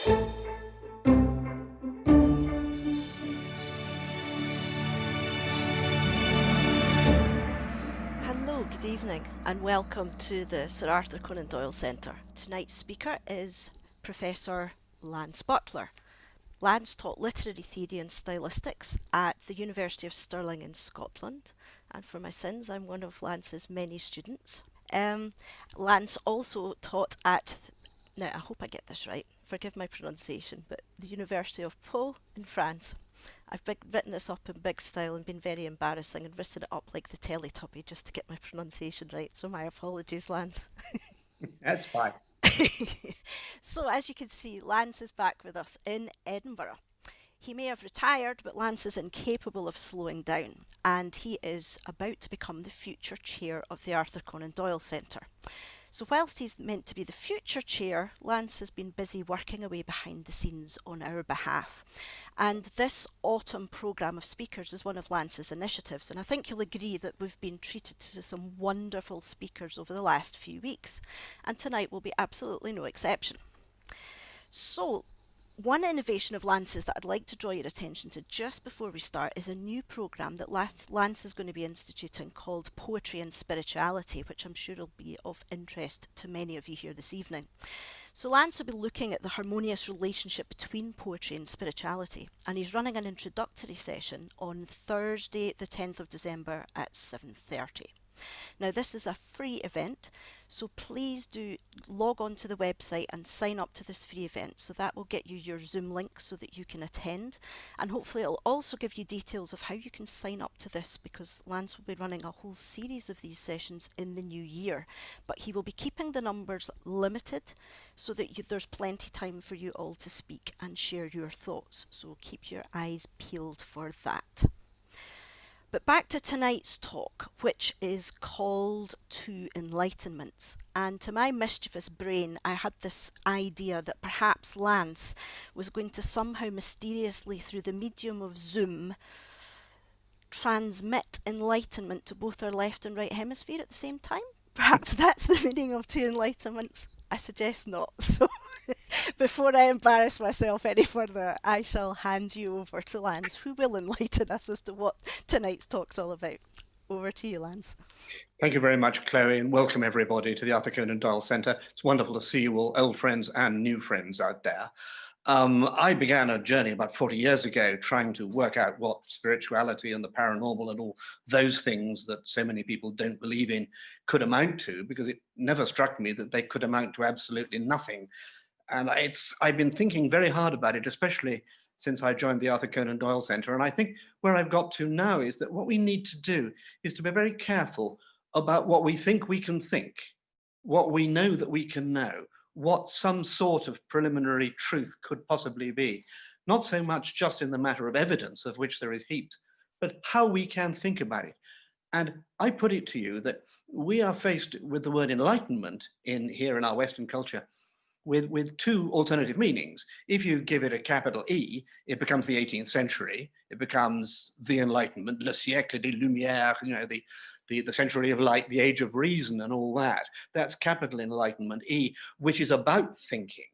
Hello, good evening, and welcome to the Sir Arthur Conan Doyle Centre. Tonight's speaker is Professor Lance Butler. Lance taught literary theory and stylistics at the University of Stirling in Scotland, and for my sins, I'm one of Lance's many students. Lance also taught at, now I hope I get this right, forgive my pronunciation, but the University of Pau in France. I've written this up in big style and been very embarrassing and written it up like the Teletubby just to get my pronunciation right, so my apologies, Lance. That's fine. So as you can see, Lance is back with us in Edinburgh. He may have retired, but Lance is incapable of slowing down, and he is about to become the future chair of the Arthur Conan Doyle Centre. So whilst he's meant to be the future chair, Lance has been busy working away behind the scenes on our behalf. And this autumn programme of speakers is one of Lance's initiatives, and I think you'll agree that we've been treated to some wonderful speakers over the last few weeks, and tonight will be absolutely no exception. So, one innovation of Lance's that I'd like to draw your attention to just before we start is a new programme that Lance is going to be instituting called Poetry and Spirituality, which I'm sure will be of interest to many of you here this evening. So Lance will be looking at the harmonious relationship between poetry and spirituality, and he's running an introductory session on Thursday the 10th of December at 7:30. Now this is a free event, so please do log on to the website and sign up to this free event. So that will get you your Zoom link so that you can attend, and hopefully it'll also give you details of how you can sign up to this, because Lance will be running a whole series of these sessions in the new year, but he will be keeping the numbers limited so that there's plenty time for you all to speak and share your thoughts, so keep your eyes peeled for that. But back to tonight's talk, which is called To Enlightenment. And to my mischievous brain, I had this idea that perhaps Lance was going to somehow mysteriously, through the medium of Zoom, transmit enlightenment to both our left and right hemisphere at the same time. Perhaps that's the meaning of Two Enlightenments. I suggest not. So before I embarrass myself any further, I shall hand you over to Lance, who will enlighten us as to what tonight's talk's all about. Over to you, Lance. Thank you very much, Chloe, and welcome everybody to the Arthur Conan Doyle Centre. It's wonderful to see you all, old friends and new friends out there. I began a journey about 40 years ago trying to work out what spirituality and the paranormal and all those things that so many people don't believe in could amount to, because it never struck me that they could amount to absolutely nothing. And I've been thinking very hard about it, especially since I joined the Arthur Conan Doyle Centre. And I think where I've got to now is that what we need to do is to be very careful about what we think we can think, what we know that we can know, what some sort of preliminary truth could possibly be. Not so much just in the matter of evidence, of which there is heaps, but how we can think about it. And I put it to you that we are faced with the word enlightenment here in our Western culture with two alternative meanings. If you give it a capital E, it becomes the 18th century. It becomes the Enlightenment, le siècle des Lumières, the century of light, the age of reason and all that. That's capital Enlightenment, E, which is about thinking.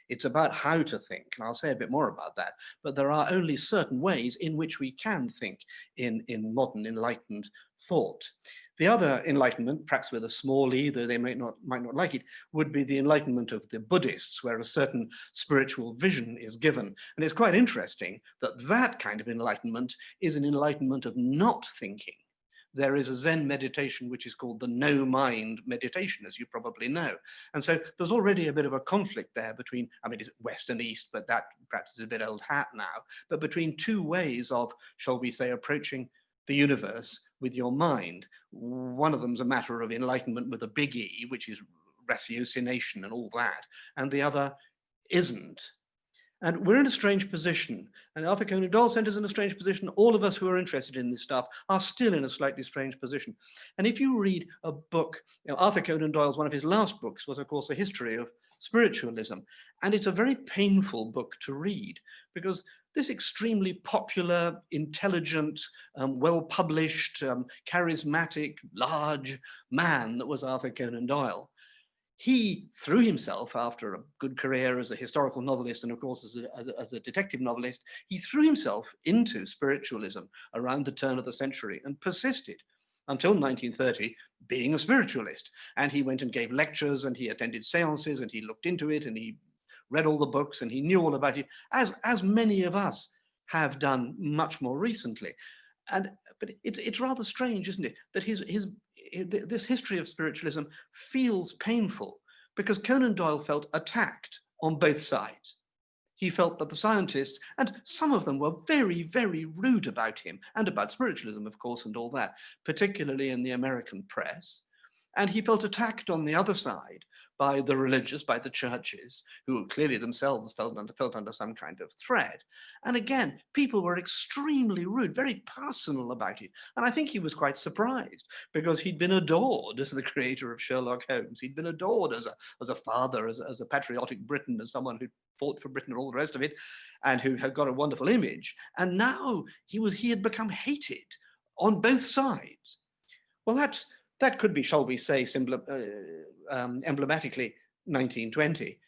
It's about how to think, and I'll say a bit more about that. But there are only certain ways in which we can think in modern enlightened thought. The other enlightenment, perhaps with a small e, though they might not like it, would be the enlightenment of the Buddhists, where a certain spiritual vision is given. And it's quite interesting that that kind of enlightenment is an enlightenment of not thinking. There is a Zen meditation which is called the no mind meditation, as you probably know. And so there's already a bit of a conflict there between, I mean, it's West and East, but that perhaps is a bit old hat now, but between two ways of, shall we say, approaching the universe with your mind. One of them is a matter of enlightenment with a big E, which is ratiocination and all that, and the other isn't. And we're in a strange position, and Arthur Conan Doyle Centre is in a strange position. All of us who are interested in this stuff are still in a slightly strange position. And if you read a book, Arthur Conan Doyle's, one of his last books was, of course, a history of spiritualism. And it's a very painful book to read, because this extremely popular, intelligent, well-published, charismatic, large man that was Arthur Conan Doyle, He threw himself, after a good career as a historical novelist and of course as a detective novelist, he threw himself into spiritualism around the turn of the century and persisted until 1930 being a spiritualist. And he went and gave lectures and he attended seances and he looked into it and he read all the books and he knew all about it, as many of us have done much more recently. But it's rather strange, isn't it, that this history of spiritualism feels painful because Conan Doyle felt attacked on both sides. He felt that the scientists, and some of them were very, very rude about him and about spiritualism, of course, and all that, particularly in the American press. And he felt attacked on the other side by the religious, by the churches, who clearly themselves felt under some kind of threat. And again, people were extremely rude, very personal about it. And I think he was quite surprised because he'd been adored as the creator of Sherlock Holmes. He'd been adored as a father, as a patriotic Briton, as someone who fought for Britain and all the rest of it, and who had got a wonderful image. And now he had become hated on both sides. Well, that could be, shall we say, emblematically 1920.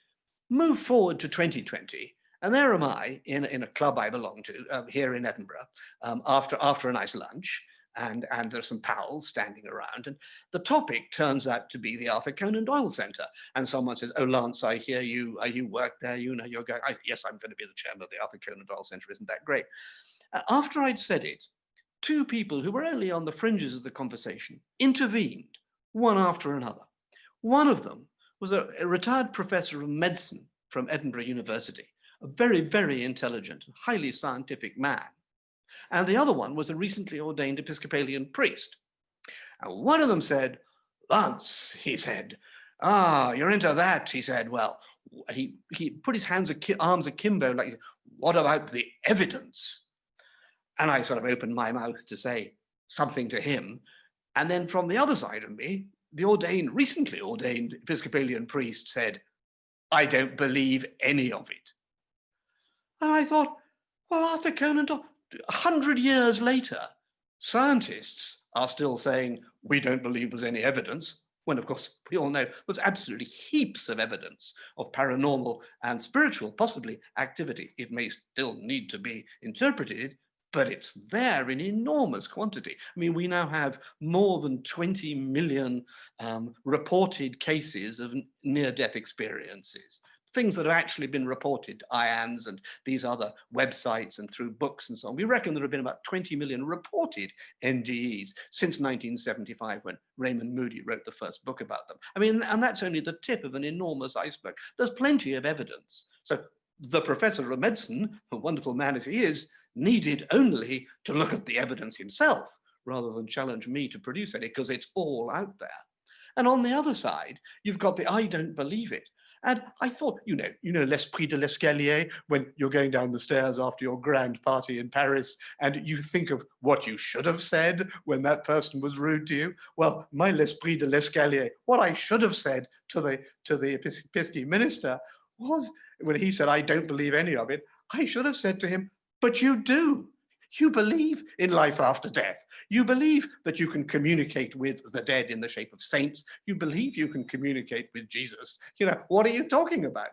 Move forward to 2020, and there am I in a club I belong to here in Edinburgh after a nice lunch, and there's some pals standing around, and the topic turns out to be the Arthur Conan Doyle Centre. And someone says, "Oh, Lance, I hear you work there. You know, you're going." Yes, I'm going to be the chairman of the Arthur Conan Doyle Centre. Isn't that great? After I'd said it, two people who were only on the fringes of the conversation intervened, one after another. One of them was a retired professor of medicine from Edinburgh University, a very, very intelligent, highly scientific man. And the other one was a recently ordained Episcopalian priest. And one of them said, "Lance," he said, "you're into that," he said. Well, he put his arms akimbo, like, "What about the evidence?" And I sort of opened my mouth to say something to him. And then from the other side of me, the recently ordained Episcopalian priest said, "I don't believe any of it." And I thought, well, Arthur Conan Doyle, 100 years later, scientists are still saying, "We don't believe there's any evidence," when, of course, we all know there's absolutely heaps of evidence of paranormal and spiritual, possibly, activity. It may still need to be interpreted, but it's there in enormous quantity. I mean, we now have more than 20 million reported cases of near-death experiences, things that have actually been reported, IANS and these other websites and through books and so on. We reckon there have been about 20 million reported NDEs since 1975, when Raymond Moody wrote the first book about them. I mean, and that's only the tip of an enormous iceberg. There's plenty of evidence. So the professor of medicine, a wonderful man as he is, needed only to look at the evidence himself rather than challenge me to produce any, because it's all out there. And on the other side, you've got the "I don't believe it." And I thought, you know, l'esprit de l'escalier, when you're going down the stairs after your grand party in Paris and you think of what you should have said when that person was rude to you. Well, my l'esprit de l'escalier, what I should have said to the Episcopalian minister was, when he said, "I don't believe any of it," I should have said to him, "But you do. You believe in life after death. You believe that you can communicate with the dead in the shape of saints. You believe you can communicate with Jesus. You know, what are you talking about?"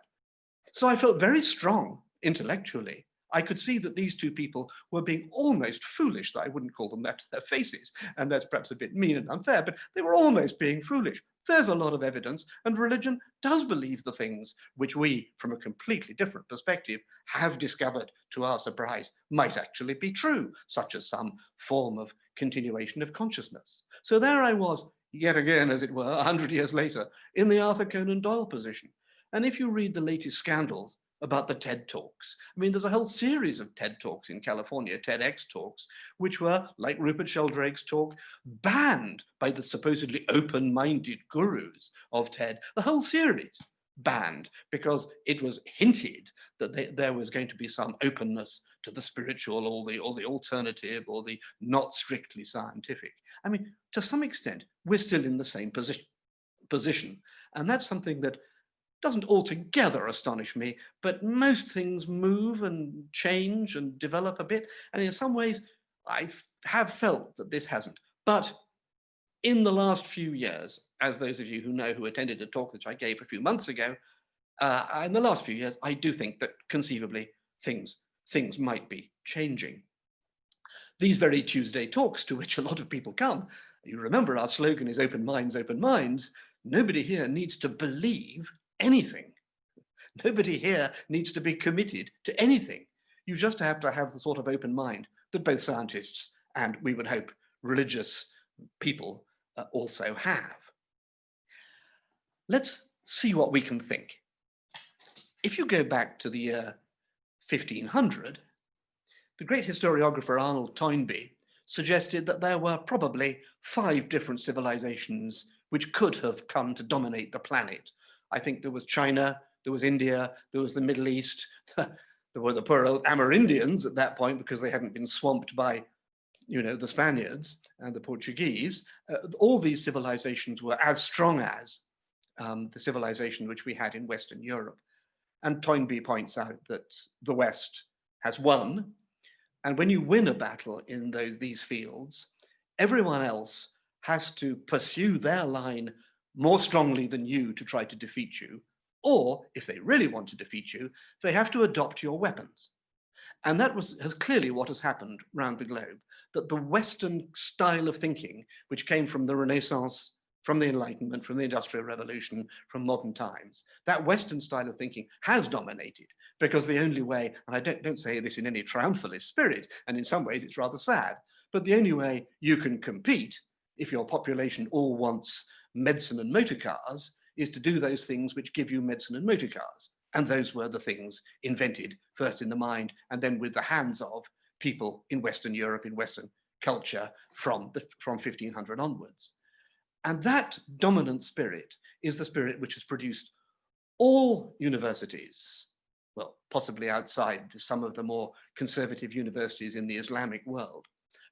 So I felt very strong intellectually. I could see that these two people were being almost foolish. That I wouldn't call them that to their faces, and that's perhaps a bit mean and unfair, but they were almost being foolish. There's a lot of evidence, and religion does believe the things which we, from a completely different perspective, have discovered, to our surprise, might actually be true, such as some form of continuation of consciousness. So there I was, yet again, as it were, 100 years later, in the Arthur Conan Doyle position. And if you read the latest scandals about the TED Talks, I mean, there's a whole series of TED Talks in California, TEDx Talks, which were, like Rupert Sheldrake's talk, banned by the supposedly open-minded gurus of TED. The whole series banned because it was hinted that there was going to be some openness to the spiritual or the alternative or the not strictly scientific. I mean, to some extent, we're still in the same position. And that's something that doesn't altogether astonish me, but most things move and change and develop a bit. And in some ways, I have felt that this hasn't. But in the last few years, as those of you who know who attended a talk that I gave a few months ago, in the last few years, I do think that conceivably things might be changing. These very Tuesday talks to which a lot of people come, you remember our slogan is open minds, open minds. Nobody here needs to believe anything. Nobody here needs to be committed to anything. You just have to have the sort of open mind that both scientists and, we would hope, religious people also have. Let's see what we can think. If you go back to the year 1500, the great historiographer Arnold Toynbee suggested that there were probably 5 different civilizations which could have come to dominate the planet. I think there was China, there was India, there was the Middle East, there were the poor old Amerindians at that point because they hadn't been swamped by, the Spaniards and the Portuguese. All these civilizations were as strong as the civilization which we had in Western Europe. And Toynbee points out that the West has won. And when you win a battle in these fields, everyone else has to pursue their line more strongly than you to try to defeat you. Or if they really want to defeat you, they have to adopt your weapons. And that has clearly what has happened around the globe, that the Western style of thinking, which came from the Renaissance, from the Enlightenment, from the Industrial Revolution, from modern times, that Western style of thinking has dominated, because the only way, and I don't say this in any triumphalist spirit, and in some ways it's rather sad, but the only way you can compete, if your population all wants medicine and motor cars, is to do those things which give you medicine and motor cars. And those were the things invented first in the mind and then with the hands of people in Western Europe, in Western culture from 1500 onwards. And that dominant spirit is the spirit which has produced all universities, well, possibly outside some of the more conservative universities in the Islamic world,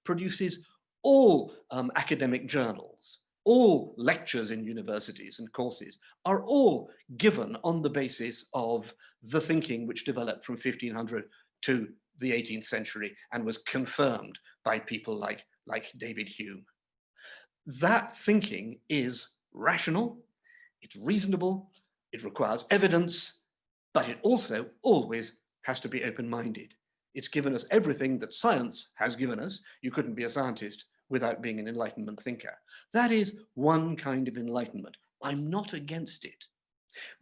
produces all academic journals, all lectures in universities and courses are all given on the basis of the thinking which developed from 1500 to the 18th century and was confirmed by people like David Hume. That thinking is rational, it's reasonable, it requires evidence, but it also always has to be open-minded. It's given us everything that science has given us. You couldn't be a scientist without being an Enlightenment thinker. That is one kind of enlightenment. I'm not against it.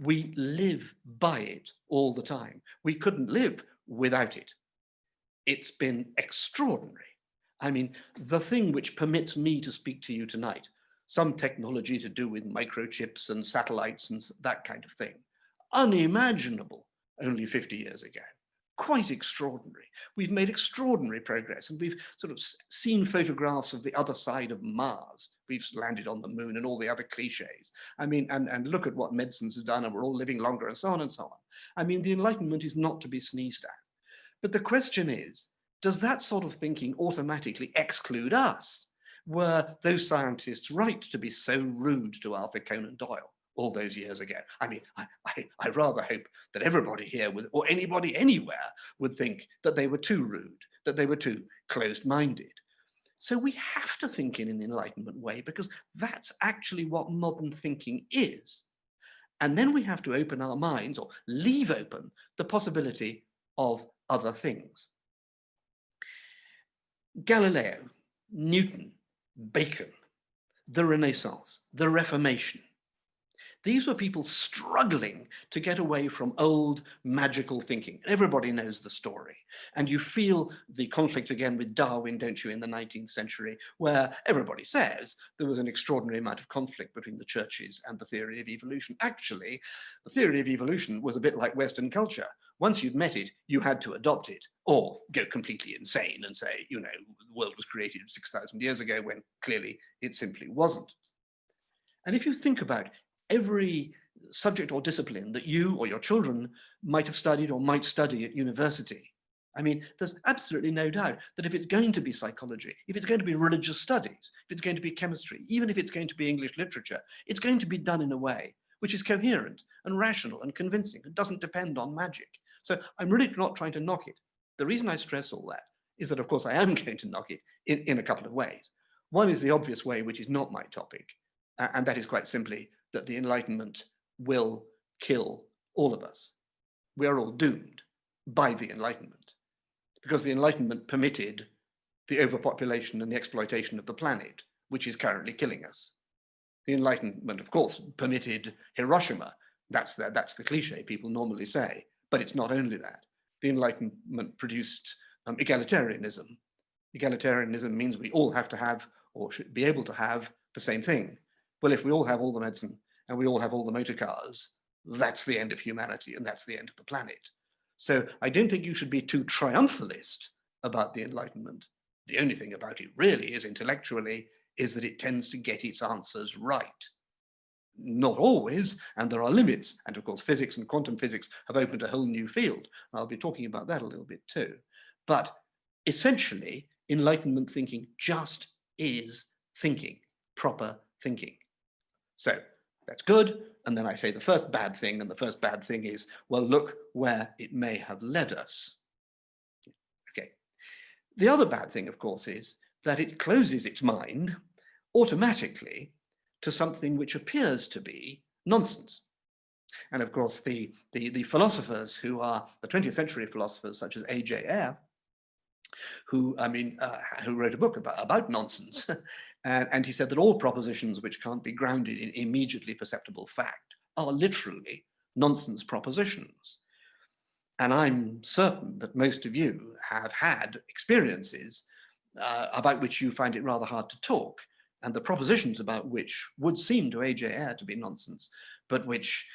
We live by it all the time. We couldn't live without it. It's been extraordinary. I mean, the thing which permits me to speak to you tonight, some technology to do with microchips and satellites and that kind of thing, unimaginable only 50 years ago. Quite extraordinary. We've made extraordinary progress, and we've sort of seen photographs of the other side of Mars. We've landed on the moon and all the other cliches. I mean, and look at what medicines have done, and we're all living longer and so on and so on. I mean, the Enlightenment is not to be sneezed at. But the question is, does that sort of thinking automatically exclude us? Were those scientists right to be so rude to Arthur Conan Doyle all those years ago? I mean, I rather hope that everybody here or anybody anywhere would think that they were too rude, that they were too closed-minded. So we have to think in an Enlightenment way because that's actually what modern thinking is. And then we have to open our minds or leave open the possibility of other things. Galileo, Newton, Bacon, the Renaissance, the Reformation. These were people struggling to get away from old magical thinking. Everybody knows the story. And you feel the conflict again with Darwin, don't you, in the 19th century, where everybody says there was an extraordinary amount of conflict between the churches and the theory of evolution. Actually, the theory of evolution was a bit like Western culture. Once you'd met it, you had to adopt it or go completely insane and say, the world was created 6,000 years ago when clearly it simply wasn't. And if you think about every subject or discipline that you or your children might have studied or might study at university, I mean, there's absolutely no doubt that if it's going to be psychology, if it's going to be religious studies, if it's going to be chemistry, even if it's going to be English literature, it's going to be done in a way which is coherent and rational and convincing. It doesn't depend on magic. So I'm really not trying to knock it. The reason I stress all that is that, of course, I am going to knock it in a couple of ways. One is the obvious way, which is not my topic, And that is quite simply that the Enlightenment will kill all of us. We are all doomed by the Enlightenment, because the Enlightenment permitted the overpopulation and the exploitation of the planet, which is currently killing us. The Enlightenment, of course, permitted Hiroshima. That's the cliche people normally say, but it's not only that. The Enlightenment produced egalitarianism. Egalitarianism means we all have to have, or should be able to have, the same thing. Well, if we all have all the medicine and we all have all the motor cars, that's the end of humanity and that's the end of the planet. So I don't think you should be too triumphalist about the Enlightenment. The only thing about it really is intellectually is that it tends to get its answers right. Not always, and there are limits. And of course, physics and quantum physics have opened a whole new field. I'll be talking about that a little bit too. But essentially, Enlightenment thinking just is thinking, proper thinking. So that's good. And then I say the first bad thing, and the first bad thing is, well, look where it may have led us. Okay. The other bad thing, of course, is that it closes its mind automatically to something which appears to be nonsense. And of course, the philosophers who are the 20th century philosophers, such as A.J. Ayer, who wrote a book about nonsense, and he said that all propositions which can't be grounded in immediately perceptible fact are literally nonsense propositions. And I'm certain that most of you have had experiences about which you find it rather hard to talk, and the propositions about which would seem to A.J. Ayer to be nonsense, but which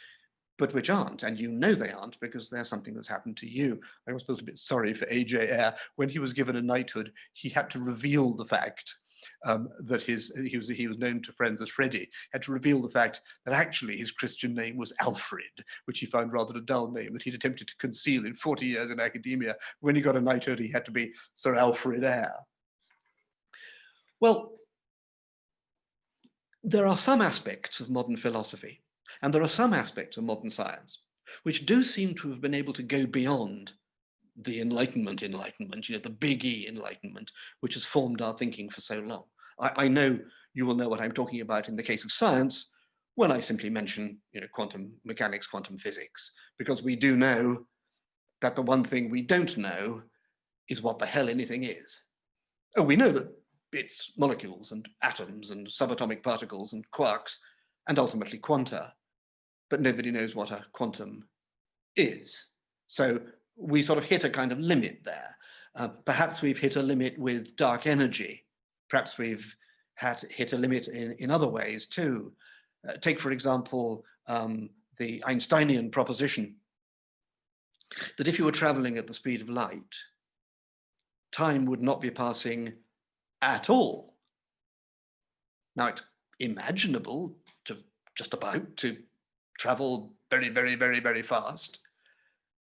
aren't, and you know they aren't because they're something that's happened to you. I was supposed to be a bit sorry for A.J. Ayer. When he was given a knighthood, he had to reveal the fact that he was known to friends as Freddie, had to reveal the fact that actually his Christian name was Alfred, which he found rather a dull name that he'd attempted to conceal in 40 years in academia. When he got a knighthood, he had to be Sir Alfred Ayer. Well, there are some aspects of modern philosophy, and there are some aspects of modern science, which do seem to have been able to go beyond the Enlightenment, the big E Enlightenment, which has formed our thinking for so long. I know you will know what I'm talking about in the case of science when I simply mention quantum mechanics, quantum physics, because we do know that the one thing we don't know is what the hell anything is. Oh, we know that it's molecules and atoms and subatomic particles and quarks and ultimately quanta, but nobody knows what a quantum is. So we sort of hit a kind of limit there. Perhaps we've hit a limit with dark energy. Perhaps we've hit a limit in other ways too. Take, for example, the Einsteinian proposition that if you were traveling at the speed of light, time would not be passing at all. Now, it's imaginable to just about to travel very, very, very, very fast.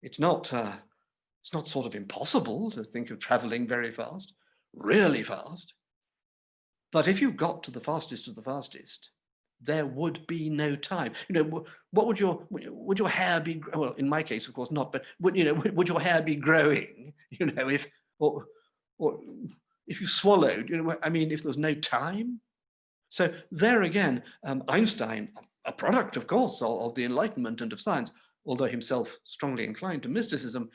It's not sort of impossible to think of traveling very fast, really fast. But if you got to the fastest of the fastest, there would be no time. What would your hair be? Well, in my case, of course, not. But would your hair be growing? If if you swallowed. If there was no time. So there again, Einstein, a product, of course, of the Enlightenment and of science, although himself strongly inclined to mysticism,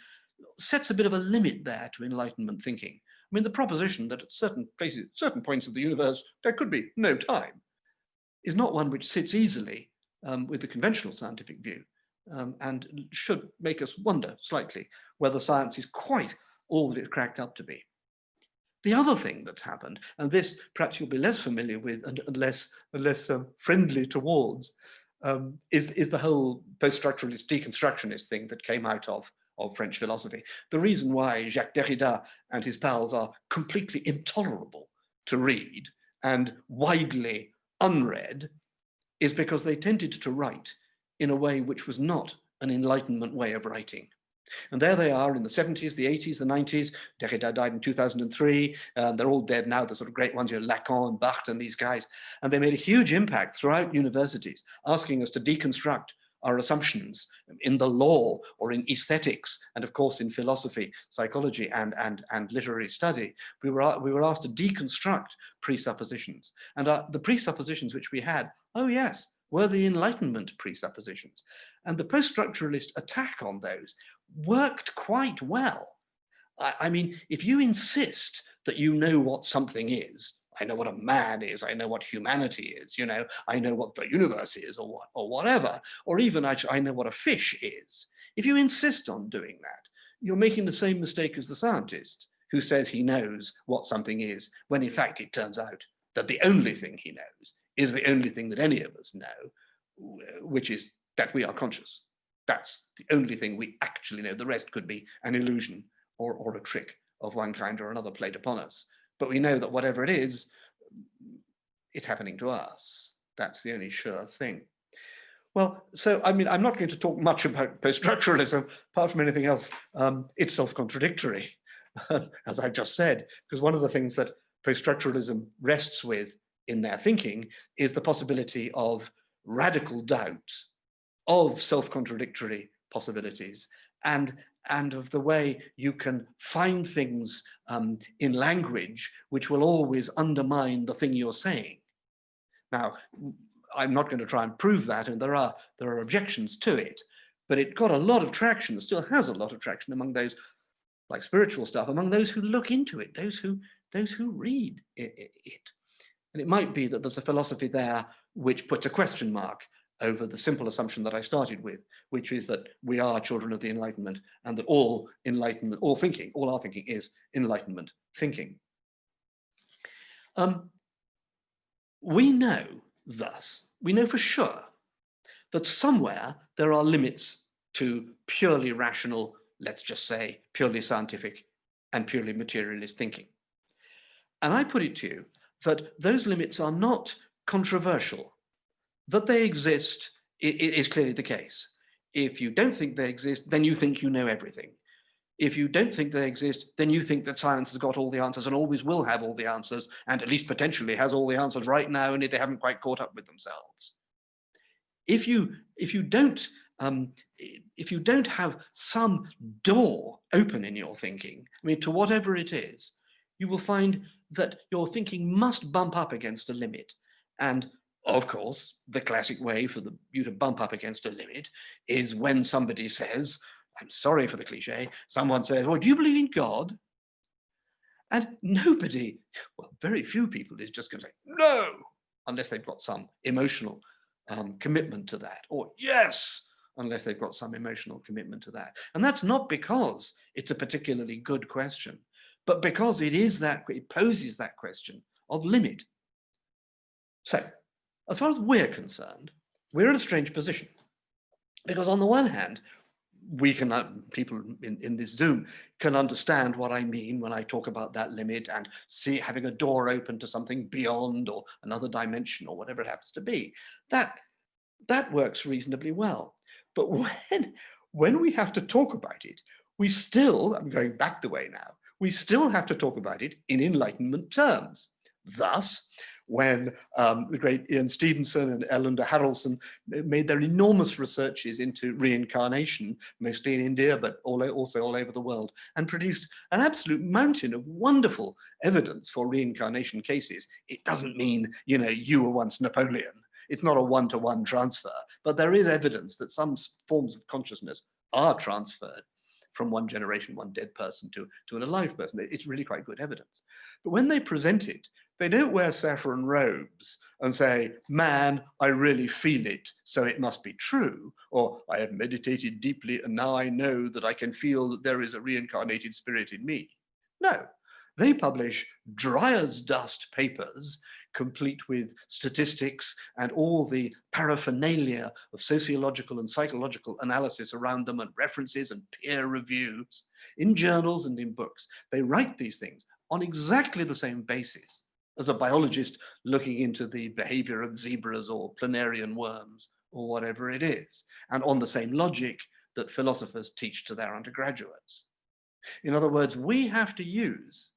sets a bit of a limit there to Enlightenment thinking. The proposition that at certain places, certain points of the universe, there could be no time, is not one which sits easily with the conventional scientific view, and should make us wonder slightly whether science is quite all that it's cracked up to be. The other thing that's happened, and this perhaps you'll be less familiar with and less friendly towards, is the whole post-structuralist deconstructionist thing that came out of French philosophy. The reason why Jacques Derrida and his pals are completely intolerable to read and widely unread is because they tended to write in a way which was not an Enlightenment way of writing. And there they are in the 70s, the 80s, the 90s. Derrida died in 2003. They're all dead now, the sort of great ones, Lacan and Barthes and these guys. And they made a huge impact throughout universities, asking us to deconstruct our assumptions in the law or in aesthetics, and of course in philosophy, psychology, and literary study. We were asked to deconstruct presuppositions. And the presuppositions which we had, oh yes, were the Enlightenment presuppositions. And the post-structuralist attack on those worked quite well. I mean, if you insist that you know what something is, I know what a man is, I know what humanity is, you know, I know what the universe is, or whatever, or even I know what a fish is. If you insist on doing that, you're making the same mistake as the scientist who says he knows what something is, when in fact it turns out that the only thing he knows is the only thing that any of us know, which is that we are conscious. That's the only thing we actually know. The rest could be an illusion or a trick of one kind or another played upon us. But we know that whatever it is, it's happening to us. That's the only sure thing. Well, so, I mean, I'm not going to talk much about post-structuralism, apart from anything else. It's self-contradictory, as I've just said, because one of the things that post-structuralism rests with in their thinking is the possibility of radical doubt, of self-contradictory possibilities, and of the way you can find things in language which will always undermine the thing you're saying. Now, I'm not going to try and prove that, and there are objections to it, but it got a lot of traction, still has a lot of traction among those, like spiritual stuff, among those who look into it, those who read it. And it might be that there's a philosophy there which puts a question mark over the simple assumption that I started with, which is that we are children of the Enlightenment, and that all Enlightenment, all our thinking is Enlightenment thinking. We know, thus, we know for sure that somewhere there are limits to purely rational, let's just say, purely scientific and purely materialist thinking. And I put it to you that those limits are not controversial. That they exist is clearly the case. If you don't think they exist, then you think you know everything. If you don't think they exist, then you think that science has got all the answers and always will have all the answers, and at least potentially has all the answers right now, and if they haven't quite caught up with themselves. If you don't have some door open in your thinking, I mean, to whatever it is, you will find that your thinking must bump up against a limit. And of course, the classic way for you to bump up against a limit is when somebody says, I'm sorry for the cliche, someone says, well, do you believe in God? And nobody, well, very few people is just going to say, no, unless they've got some emotional commitment to that, or yes, unless they've got some emotional commitment to that. And that's not because it's a particularly good question, but because it poses that question of limit. So, as far as we're concerned, we're in a strange position, because on the one hand, we can, people in this Zoom can understand what I mean when I talk about that limit and see having a door open to something beyond or another dimension or whatever it happens to be. That works reasonably well. But when we have to talk about it, we still, I'm going back the way now, we still have to talk about it in Enlightenment terms. Thus, when the great Ian Stevenson and Elunda Harrelson made their enormous researches into reincarnation, mostly in India, but also all over the world, and produced an absolute mountain of wonderful evidence for reincarnation cases. It doesn't mean, you were once Napoleon. It's not a one-to-one transfer, but there is evidence that some forms of consciousness are transferred from one generation, one dead person to an alive person. It's really quite good evidence. But when they present it, they don't wear saffron robes and say, man, I really feel it, so it must be true. Or I have meditated deeply and now I know that I can feel that there is a reincarnated spirit in me. No, they publish dry as dust papers complete with statistics and all the paraphernalia of sociological and psychological analysis around them, and references and peer reviews in journals and in books. They write these things on exactly the same basis as a biologist looking into the behavior of zebras or planarian worms or whatever it is, and on the same logic that philosophers teach to their undergraduates. In other words, we have to use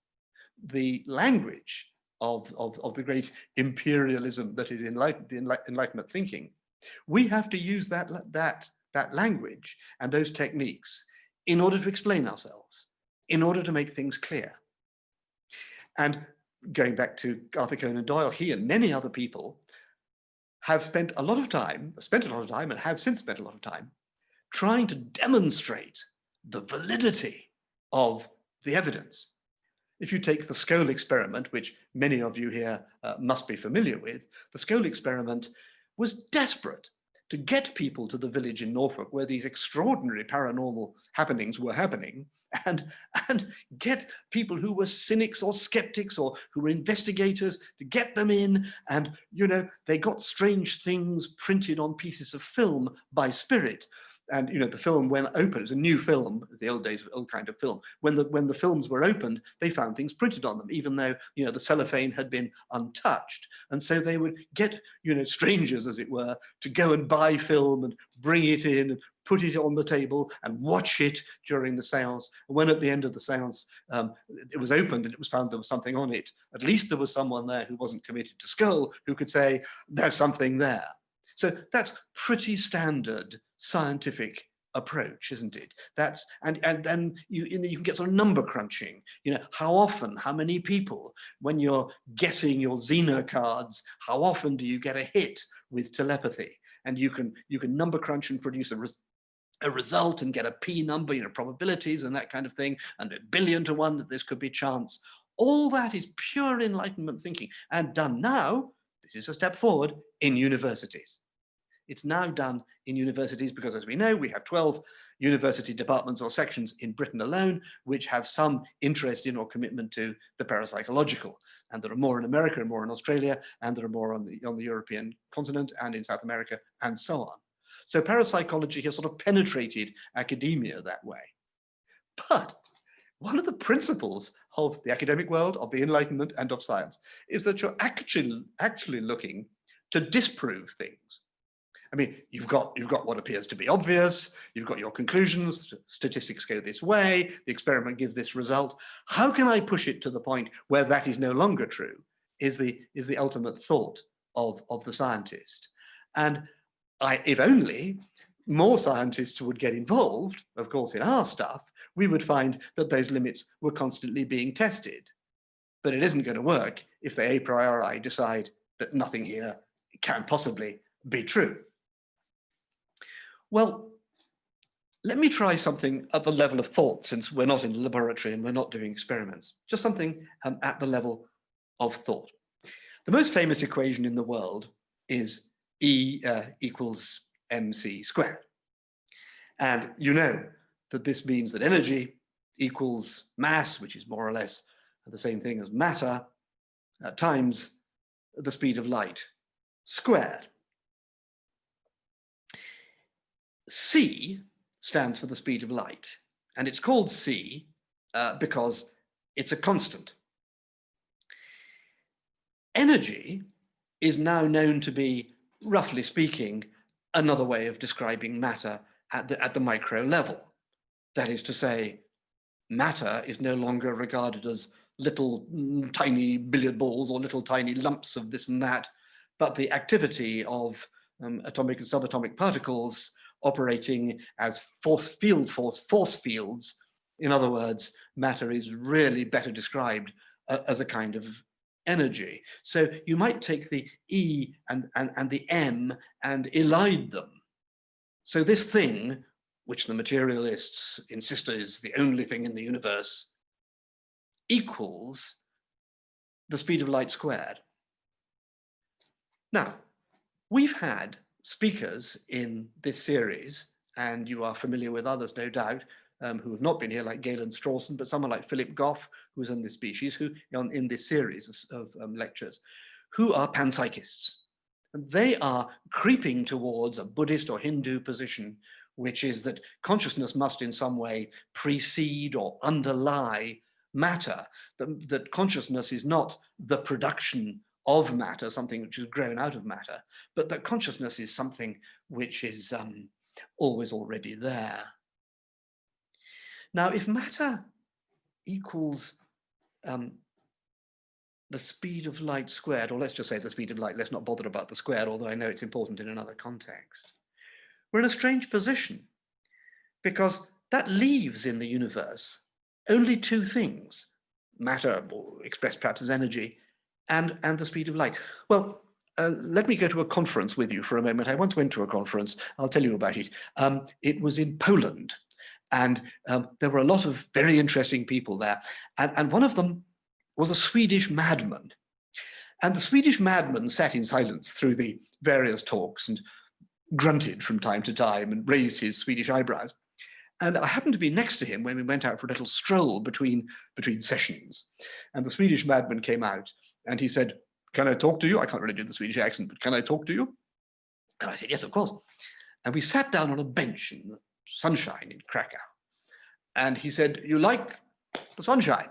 the language of the great imperialism that is Enlightenment thinking We have to use that language and those techniques in order to explain ourselves, in order to make things clear. And going back to Arthur Conan Doyle, he and many other people have spent a lot of time, and have since spent a lot of time, trying to demonstrate the validity of the evidence. If you take the Scole experiment, which many of you here must be familiar with, the Scole experiment was desperate to get people to the village in Norfolk where these extraordinary paranormal happenings were happening, and get people who were cynics or skeptics or who were investigators, to get them in. And, you know, they got strange things printed on pieces of film by spirit. And, you know, the film, when opened, it was a new film, the old days, old kind of film. When the films were opened, they found things printed on them, even though, you know, the cellophane had been untouched. And so they would get, you know, strangers, as it were, to go and buy film and bring it in and put it on the table and watch it during the seance. And when at the end of the seance, it was opened and it was found there was something on it, at least there was someone there who wasn't committed to Scole who could say, there's something there. So that's pretty standard scientific approach, isn't it? That's and you can get sort of number crunching. You know, how often, how many people, when you're guessing your Xena cards, how often do you get a hit with telepathy? And you can number crunch and produce a result and get a p number, you know, probabilities and that kind of thing, and 1,000,000,000 to 1 that this could be chance. All that is pure Enlightenment thinking, and done now. This is a step forward in universities. It's now done in universities because, as we know, we have 12 university departments or sections in Britain alone, which have some interest in or commitment to the parapsychological. And there are more in America and more in Australia, and there are more on the European continent and in South America and so on. So parapsychology has sort of penetrated academia that way. But one of the principles of the academic world, of the Enlightenment and of science, is that you're actually looking to disprove things. I mean, you've got what appears to be obvious, you've got your conclusions, statistics go this way, the experiment gives this result. How can I push it to the point where that is no longer true, is the ultimate thought of the scientist. And if only more scientists would get involved, of course, in our stuff, we would find that those limits were constantly being tested. But it isn't going to work if they a priori decide that nothing here can possibly be true. Well, let me try something at the level of thought, since we're not in a laboratory and we're not doing experiments, just something at the level of thought. The most famous equation in the world is E equals mc squared. And you know that this means that energy equals mass, which is more or less the same thing as matter, times the speed of light squared. C stands for the speed of light, and it's called C because it's a constant. Energy is now known to be, roughly speaking, another way of describing matter at the micro level. That is to say, matter is no longer regarded as little tiny billiard balls or little tiny lumps of this and that, but the activity of atomic and subatomic particles operating as force fields. In other words, matter is really better described as a kind of energy. So you might take the E and the M and elide them. So this thing, which the materialists insist is the only thing in the universe, equals the speed of light squared. Now, we've had speakers in this series, and you are familiar with others, no doubt, who have not been here, like Galen Strawson, but someone like Philip Goff, who's in this species, who in this series of lectures, who are panpsychists. And they are creeping towards a Buddhist or Hindu position, which is that consciousness must in some way precede or underlie matter, that consciousness is not the production of matter, something which has grown out of matter, but that consciousness is something which is always already there. Now, if matter equals the speed of light squared, or let's just say the speed of light, let's not bother about the squared, although I know it's important in another context. We're in a strange position because that leaves in the universe only two things, matter, or expressed perhaps as energy, and the speed of light. Well, let me go to a conference with you for a moment. I once went to a conference, I'll tell you about it. It was in Poland, and there were a lot of very interesting people there. And one of them was a Swedish madman. And the Swedish madman sat in silence through the various talks and grunted from time to time and raised his Swedish eyebrows. And I happened to be next to him when we went out for a little stroll between sessions. And the Swedish madman came out and he said, "Can I talk to you?" I can't really do the Swedish accent, but "Can I talk to you?" And I said, "Yes, of course." And we sat down on a bench in the sunshine in Krakow. And he said, "You like the sunshine?"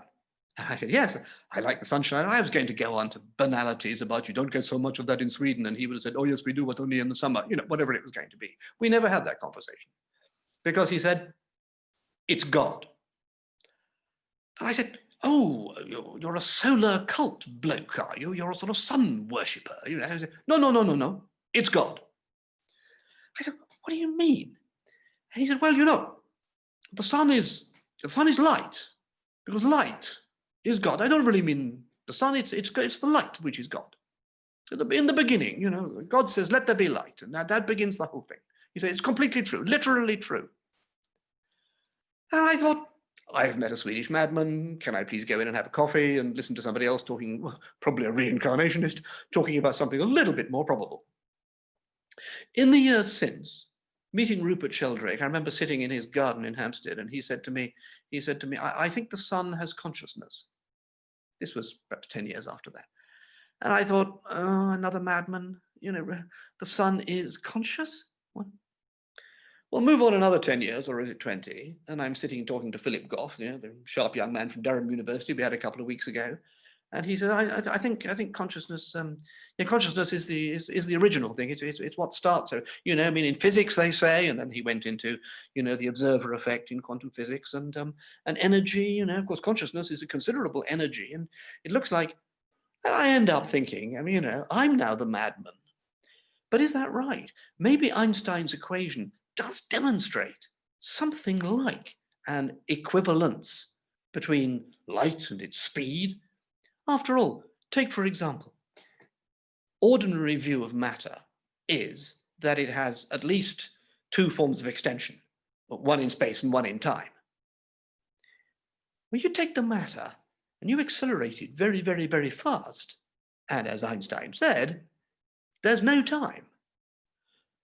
And I said, "Yes, I like the sunshine." I was going to go on to banalities about you don't get so much of that in Sweden. And he would have said, "Oh, yes, we do, but only in the summer," whatever it was going to be. We never had that conversation because he said, "It's God." And I said, "Oh, you're a solar cult bloke, are you? You're a sort of sun worshipper." I said, No. It's God. I said, "What do you mean?" And he said, "Well, the sun is light, because light is God. I don't really mean the sun, it's the light which is God. In the beginning, God says, 'Let there be light,' and that begins the whole thing." He said, "It's completely true, literally true." And I thought, I've met a Swedish madman. Can I please go in and have a coffee and listen to somebody else talking, well, probably a reincarnationist, talking about something a little bit more probable? In the years since, meeting Rupert Sheldrake, I remember sitting in his garden in Hampstead, and he said to me, I think the sun has consciousness." This was perhaps 10 years after that. And I thought, oh, another madman, the sun is conscious? What? Well, move on another 10 years, or is it 20? And I'm sitting talking to Philip Goff, the sharp young man from Durham University we had a couple of weeks ago. And he said, I think consciousness, consciousness is the original thing. It's what starts. So, in physics they say, and then he went into, the observer effect in quantum physics and energy. Of course, consciousness is a considerable energy, and it looks like. And I end up thinking, I'm now the madman. But is that right? Maybe Einstein's equation does demonstrate something like an equivalence between light and its speed. After all, take for example, ordinary view of matter is that it has at least two forms of extension, one in space and one in time. Well, you take the matter and you accelerate it very, very, very fast. And as Einstein said, there's no time.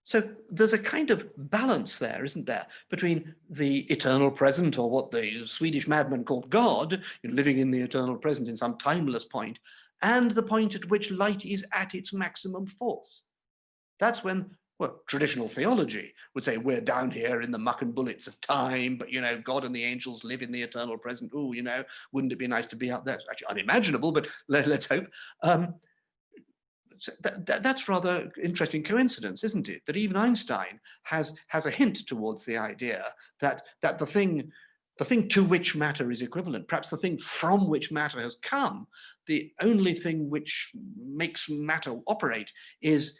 So there's a kind of balance there, isn't there, between the eternal present, or what the Swedish madman called God, living in the eternal present in some timeless point, and the point at which light is at its maximum force. That's when, well, traditional theology would say we're down here in the muck and bullets of time, but, God and the angels live in the eternal present. Oh, wouldn't it be nice to be up there? It's actually unimaginable, but let's hope. So that's rather interesting coincidence, isn't it? That even Einstein has a hint towards the idea that the thing to which matter is equivalent, perhaps the thing from which matter has come, the only thing which makes matter operate is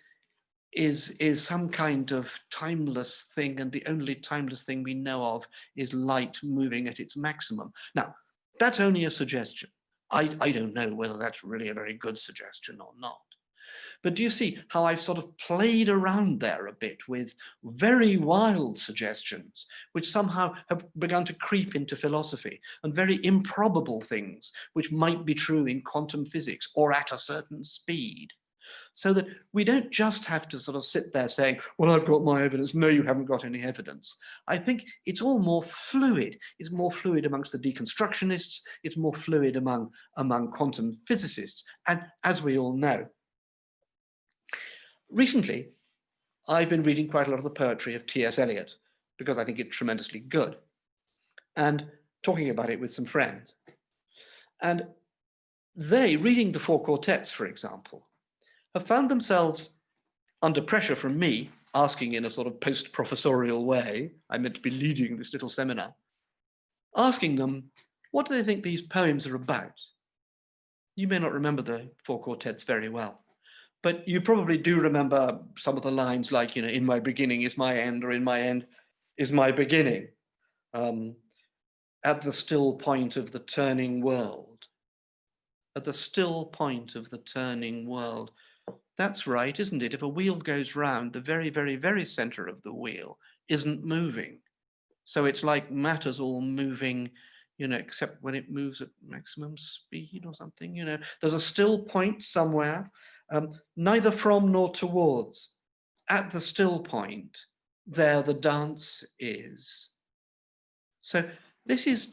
some kind of timeless thing, and the only timeless thing we know of is light moving at its maximum. Now, that's only a suggestion. I don't know whether that's really a very good suggestion or not. But do you see how I've sort of played around there a bit with very wild suggestions, which somehow have begun to creep into philosophy, and very improbable things which might be true in quantum physics or at a certain speed? So that we don't just have to sort of sit there saying, well, I've got my evidence. No, you haven't got any evidence. I think it's all more fluid. It's more fluid amongst the deconstructionists. It's more fluid among quantum physicists. And as we all know, recently, I've been reading quite a lot of the poetry of T.S. Eliot because I think it's tremendously good, and talking about it with some friends. And they, reading the four quartets, for example, have found themselves under pressure from me, asking in a sort of post-professorial way, I meant to be leading this little seminar, asking them, what do they think these poems are about? You may not remember the four quartets very well, but you probably do remember some of the lines like, in my beginning is my end, or in my end is my beginning. At the still point of the turning world. At the still point of the turning world. That's right, isn't it? If a wheel goes round, the very, very, very center of the wheel isn't moving. So it's like matter's all moving, except when it moves at maximum speed or something, There's a still point somewhere, neither from nor towards. At the still point, there the dance is. So this is,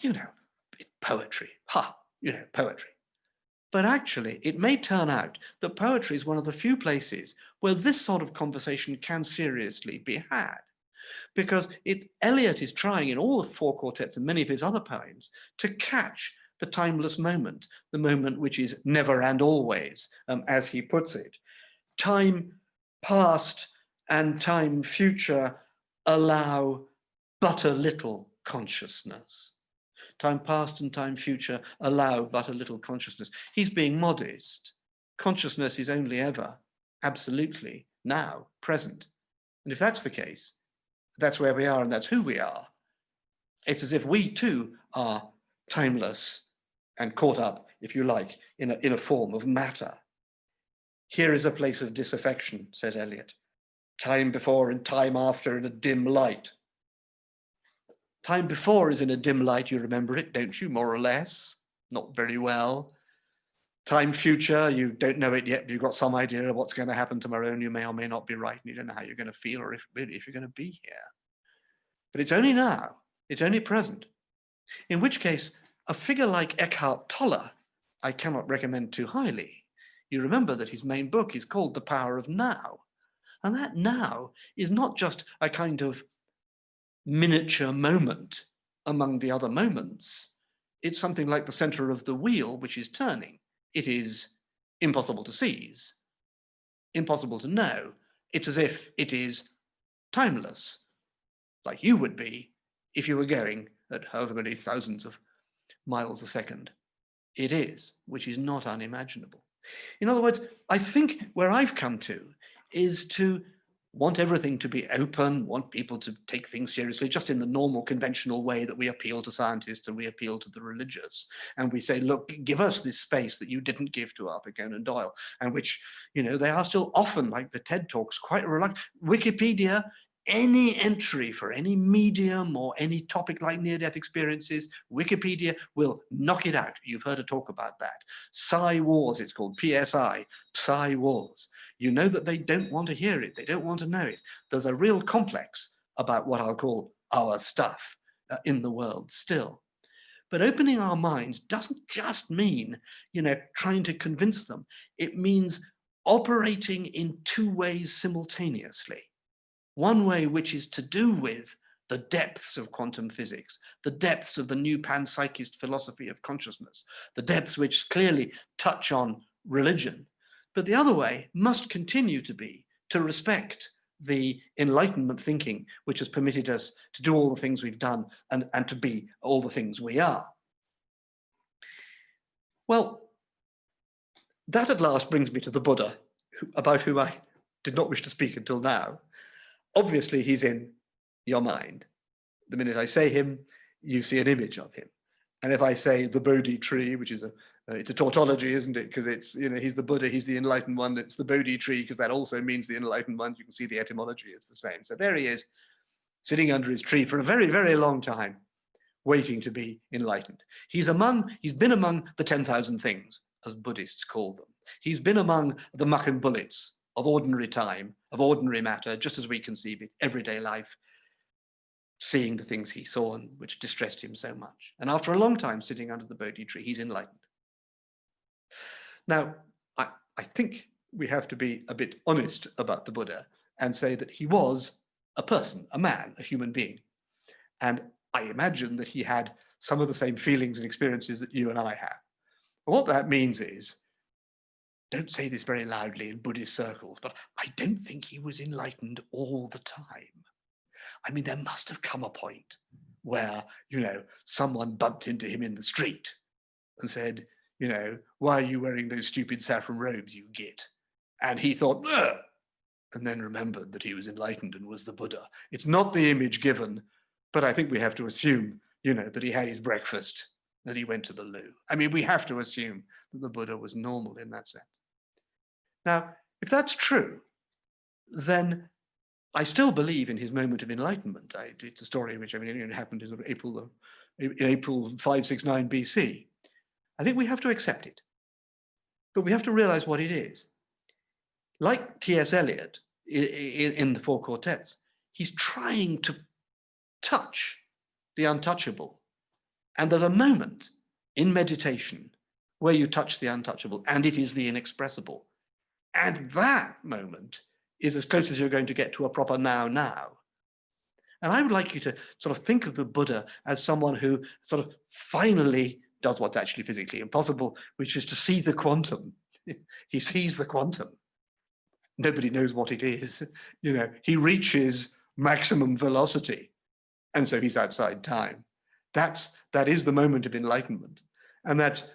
poetry. Poetry. But actually, it may turn out that poetry is one of the few places where this sort of conversation can seriously be had. Because Eliot is trying in all the four quartets and many of his other poems to catch the timeless moment, the moment which is never and always, as he puts it. Time past and time future allow but a little consciousness. Time past and time future allow but a little consciousness. He's being modest. Consciousness is only ever, absolutely, now, present. And if that's the case, that's where we are and that's who we are. It's as if we too are timeless and caught up, if you like, in a form of matter. Here is a place of disaffection, says Eliot. Time before and time after in a dim light. Time before is in a dim light, you remember it, don't you, more or less? Not very well. Time future, you don't know it yet, but you've got some idea of what's going to happen tomorrow, and you may or may not be right, and you don't know how you're going to feel or if you're going to be here. But it's only now, it's only present. In which case, a figure like Eckhart Tolle, I cannot recommend too highly. You remember that his main book is called The Power of Now. And that now is not just a kind of miniature moment among the other moments. It's something like the center of the wheel, which is turning. It is impossible to seize, impossible to know. It's as if it is timeless, like you would be if you were going at however many thousands of miles a second. It is, which is not unimaginable. In other words, I think where I've come to is to want everything to be open, want people to take things seriously, just in the normal conventional way that we appeal to scientists and we appeal to the religious. And we say, look, give us this space that you didn't give to Arthur Conan Doyle, and which, they are still often, like the TED Talks, quite reluctant. Wikipedia, any entry for any medium or any topic like near-death experiences, Wikipedia will knock it out. You've heard a talk about that. Psi Wars, it's called, PSI, Psi Wars. You know that they don't want to hear it. They don't want to know it. There's a real complex about what I'll call our stuff in the world still. But opening our minds doesn't just mean, trying to convince them. It means operating in two ways simultaneously. One way which is to do with the depths of quantum physics, the depths of the new panpsychist philosophy of consciousness, the depths which clearly touch on religion. But the other way must continue to be to respect the Enlightenment thinking, which has permitted us to do all the things we've done and to be all the things we are. Well, that at last brings me to the Buddha, about whom I did not wish to speak until now. Obviously, he's in your mind. The minute I say him, you see an image of him. And if I say the Bodhi tree, which is it's a tautology, isn't it? Because it's, he's the Buddha, he's the enlightened one. It's the Bodhi tree, because that also means the enlightened one. You can see the etymology, it's the same. So there he is, sitting under his tree for a very, very long time, waiting to be enlightened. He's been among the 10,000 things, as Buddhists call them. He's been among the muck and bullets of ordinary time, of ordinary matter, just as we conceive it, everyday life, seeing the things he saw and which distressed him so much. And after a long time sitting under the Bodhi tree, he's enlightened. Now, I think we have to be a bit honest about the Buddha and say that he was a person, a man, a human being. And I imagine that he had some of the same feelings and experiences that you and I have. And what that means is, don't say this very loudly in Buddhist circles, but I don't think he was enlightened all the time. I mean, there must have come a point where, someone bumped into him in the street and said, why are you wearing those stupid saffron robes, you git? And he thought, ugh, and then remembered that he was enlightened and was the Buddha. It's not the image given, but I think we have to assume, that he had his breakfast, that he went to the loo. I mean, we have to assume that the Buddha was normal in that sense. Now, if that's true, then I still believe in his moment of enlightenment. It's a story which happened in April 569 BC. I think we have to accept it, but we have to realize what it is. Like T.S. Eliot in the Four Quartets, he's trying to touch the untouchable. And there's a moment in meditation where you touch the untouchable, and it is the inexpressible. And that moment is as close as you're going to get to a proper now. And I would like you to sort of think of the Buddha as someone who sort of finally does what's actually physically impossible, which is to see the quantum. He sees the quantum. Nobody knows what it is. He reaches maximum velocity, and so he's outside time. That is the moment of enlightenment, and that's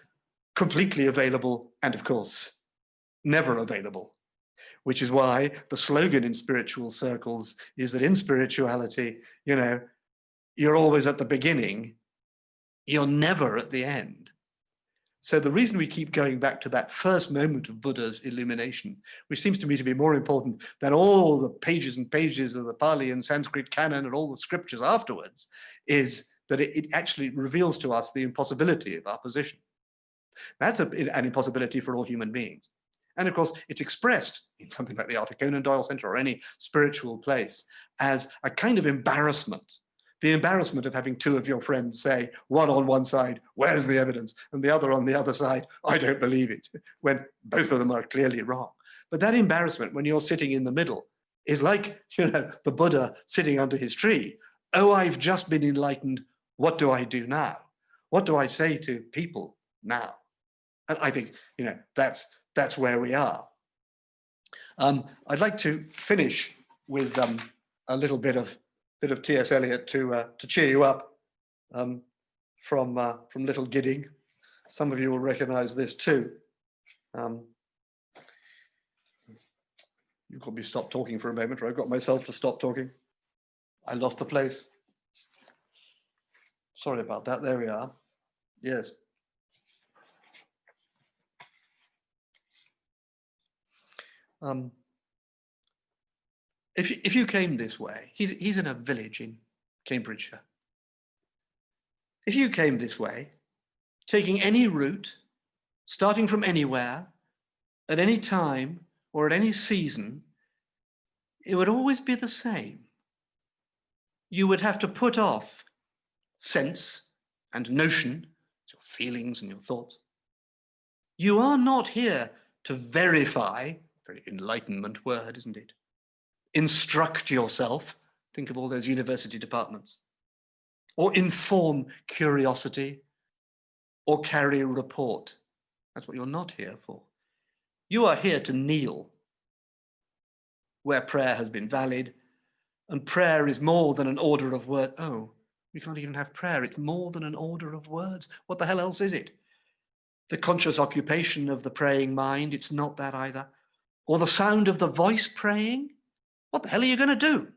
completely available, and of course, never available, which is why the slogan in spiritual circles is that in spirituality, you're always at the beginning, you're never at the end. So the reason we keep going back to that first moment of Buddha's illumination, which seems to me to be more important than all the pages and pages of the Pali and Sanskrit canon and all the scriptures afterwards, is that it actually reveals to us the impossibility of our position. That's an impossibility for all human beings. And of course, it's expressed in something like the Arthur Conan Doyle Center or any spiritual place as a kind of embarrassment. The embarrassment of having two of your friends say, one on one side, where's the evidence? And the other on the other side, I don't believe it, when both of them are clearly wrong. But that embarrassment when you're sitting in the middle is like, the Buddha sitting under his tree. Oh, I've just been enlightened. What do I do now? What do I say to people now? And I think, that's where we are. I'd like to finish with a little bit of T.S. Eliot to cheer you up from Little Gidding. Some of you will recognize this too. You've got me stop talking for a moment, or I've got myself to stop talking. I lost the place. Sorry about that. There we are. Yes. If you came this way, he's in a village in Cambridgeshire. If you came this way, taking any route, starting from anywhere, at any time, or at any season, it would always be the same. You would have to put off sense and notion, your feelings and your thoughts. You are not here to verify, very Enlightenment word, isn't it? Instruct yourself, think of all those university departments, or inform curiosity, or carry a report. That's what you're not here for. You are here to kneel where prayer has been valid, and prayer is more than an order of words. Oh, we can't even have prayer. It's more than an order of words. What the hell else is it? The conscious occupation of the praying mind, it's not that either. Or the sound of the voice praying. What the hell are you going to do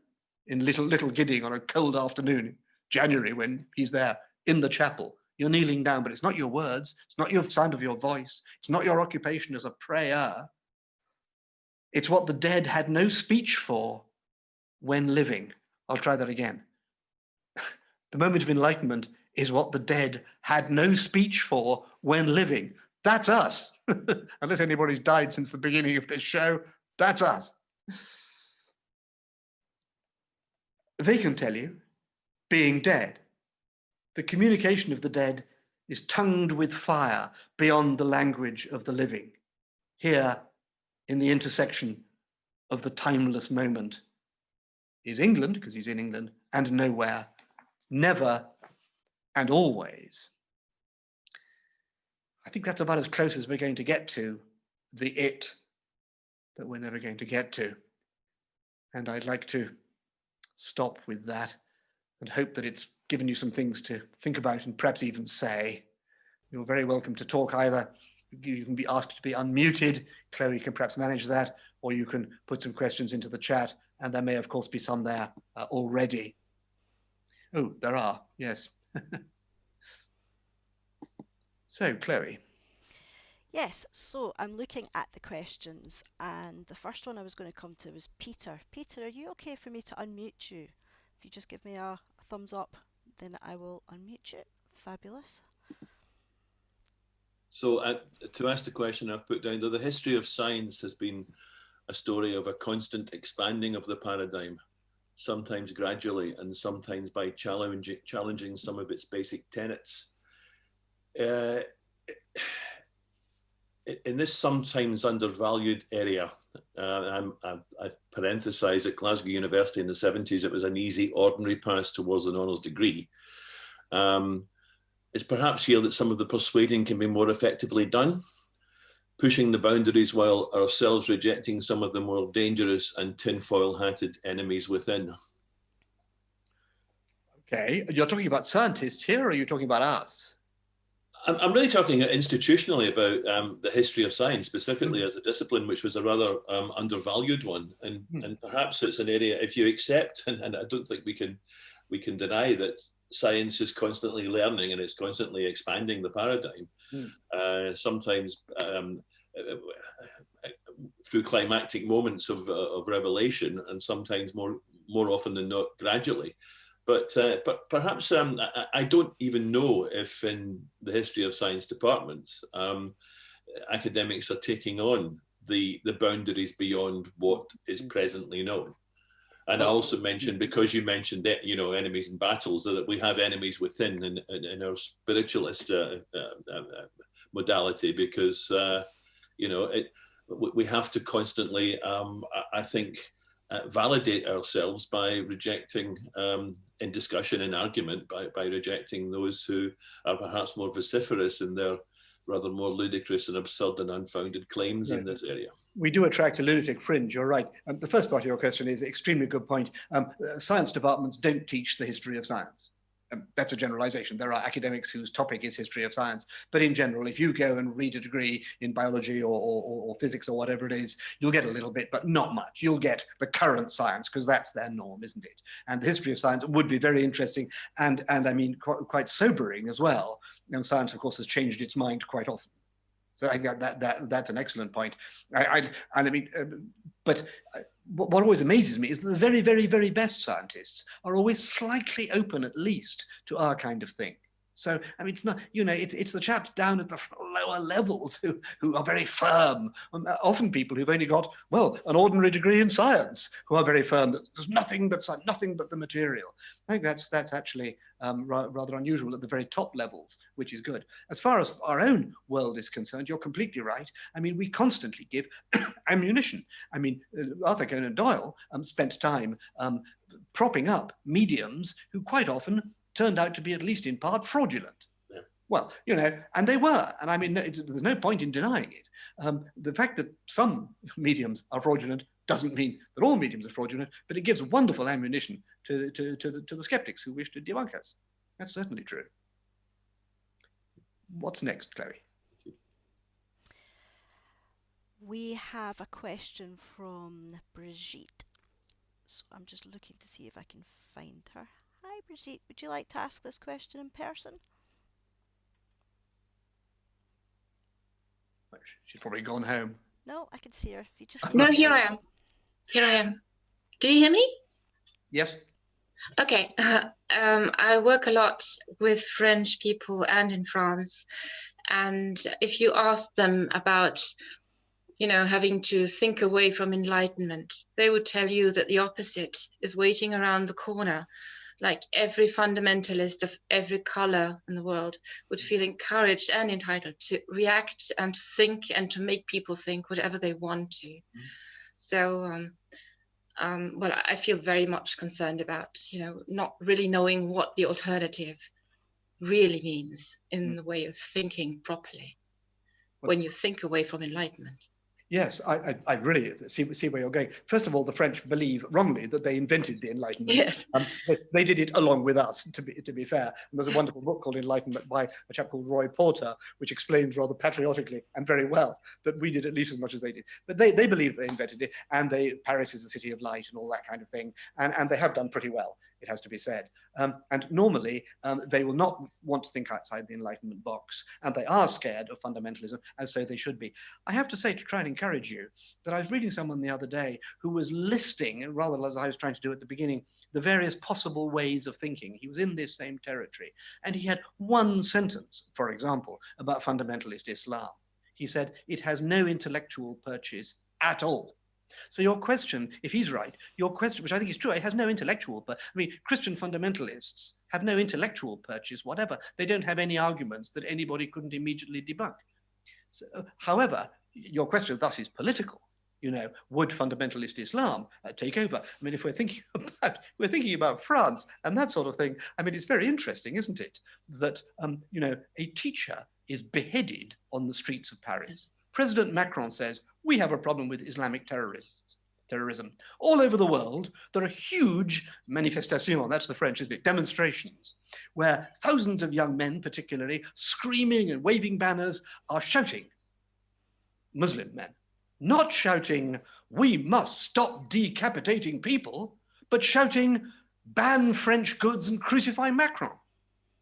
in little Gidding on a cold afternoon, January, when he's there in the chapel? You're kneeling down, but it's not your words. It's not your sound of your voice. It's not your occupation as a prayer. It's what the dead had no speech for when living. I'll try that again. The moment of enlightenment is what the dead had no speech for when living. That's us. Unless anybody's died since the beginning of this show, that's us. They can tell you, being dead, the communication of the dead is tongued with fire beyond the language of the living. Here, in the intersection of the timeless moment, is England, because he's in England, and nowhere, never and always. I think that's about as close as we're going to get to the it that we're never going to get to. And I'd like to stop with that and hope that it's given you some things to think about and perhaps even say. You're very welcome to talk either. You can be asked to be unmuted. Chloe can perhaps manage that, or you can put some questions into the chat, and there may, of course, be some there already. Oh, there are, yes. So, Chloe. Yes, so I'm looking at the questions, and the first one I was going to come to was Peter. Peter, are you okay for me to unmute you? If you just give me a thumbs up, then I will unmute you. Fabulous. So to ask the question I've put down, though the history of science has been a story of a constant expanding of the paradigm, sometimes gradually and sometimes by challenging some of its basic tenets. In this sometimes undervalued area, I parenthesize at Glasgow University in the 70s, it was an easy, ordinary pass towards an honours degree. It's perhaps here that some of the persuading can be more effectively done, pushing the boundaries while ourselves rejecting some of the more dangerous and tinfoil-hatted enemies within. Okay, you're talking about scientists here, or are you talking about us? I'm really talking institutionally about the history of science, specifically as a discipline, which was a rather undervalued one. And perhaps it's an area, if you accept, and I don't think we can deny that science is constantly learning and it's constantly expanding the paradigm, sometimes through climactic moments of revelation, and sometimes more often than not gradually. But perhaps I don't even know if in the history of science departments, academics are taking on the boundaries beyond what is presently known. And I also mentioned, because you mentioned that, you know, enemies and battles, that we have enemies within in our spiritualist modality, because, you know, we have to constantly, I think, validate ourselves by rejecting, in discussion and argument, by rejecting those who are perhaps more vociferous in their rather more ludicrous and absurd and unfounded claims in this area. We do attract a lunatic fringe, you're right. The first part of your question is an extremely good point. Science departments don't teach the history of science. That's a generalization. There are academics whose topic is history of science. But in general, if you go and read a degree in biology or physics or whatever it is, you'll get a little bit, but not much. You'll get the current science, because that's their norm, isn't it? And the history of science would be very interesting and I mean, quite sobering as well. And science, of course, has changed its mind quite often. So I think that's an excellent point. What always amazes me is that the very, very, very best scientists are always slightly open, at least, to our kind of thing. So, I mean, it's not, you know, it's the chaps down at the lower levels who are very firm. Often people who've only got, well, an ordinary degree in science, who are very firm that there's nothing but the material. I think that's actually rather unusual at the very top levels, which is good. As far as our own world is concerned, you're completely right. I mean, we constantly give ammunition. I mean, Arthur Conan Doyle spent time propping up mediums who quite often turned out to be, at least in part, fraudulent. Yeah. Well, you know, and they were. And I mean, there's no point in denying it. The fact that some mediums are fraudulent doesn't mean that all mediums are fraudulent, but it gives wonderful ammunition to the skeptics who wish to debunk us. That's certainly true. What's next, Chloe? We have a question from Brigitte. So I'm just looking to see if I can find her. Hi, Brigitte. Would you like to ask this question in person? She's probably gone home. No, I can see her. If you just No, here I am. Here I am. Do you hear me? Yes. Okay. I work a lot with French people and in France. And if you ask them about, you know, having to think away from enlightenment, they would tell you that the opposite is waiting around the corner. Like every fundamentalist of every color in the world would feel encouraged and entitled to react and think and to make people think whatever they want to. So, well, I feel very much concerned about, you know, not really knowing what the alternative really means in the way of thinking properly when you think away from enlightenment. Yes, I really see where you're going. First of all, the French believe wrongly that they invented the Enlightenment. Yes. They did it along with us, to be fair. And there's a wonderful book called Enlightenment by a chap called Roy Porter, which explains rather patriotically and very well that we did at least as much as they did. But they believe they invented it, and Paris is the city of light and all that kind of thing. And they have done pretty well, it has to be said. And normally, they will not want to think outside the Enlightenment box, and they are scared of fundamentalism, as so they should be. I have to say, to try and encourage you, that I was reading someone the other day who was listing, rather as I was trying to do at the beginning, the various possible ways of thinking. He was in this same territory, and he had one sentence, for example, about fundamentalist Islam. He said, it has no intellectual purchase at all. So your question, if he's right, your question, which I think is true, it has no intellectual, but I mean, Christian fundamentalists have no intellectual purchase, whatever. They don't have any arguments that anybody couldn't immediately debunk. So, however, your question thus is political. You know, would fundamentalist Islam take over? I mean, if we're thinking about France and that sort of thing, I mean, it's very interesting, isn't it, that you know, a teacher is beheaded on the streets of Paris. President Macron says, we have a problem with Islamic terrorism. All over the world, there are huge manifestations, that's the French, isn't it? Demonstrations, where thousands of young men, particularly, screaming and waving banners, are shouting, Muslim men, not shouting, we must stop decapitating people, but shouting, ban French goods and crucify Macron.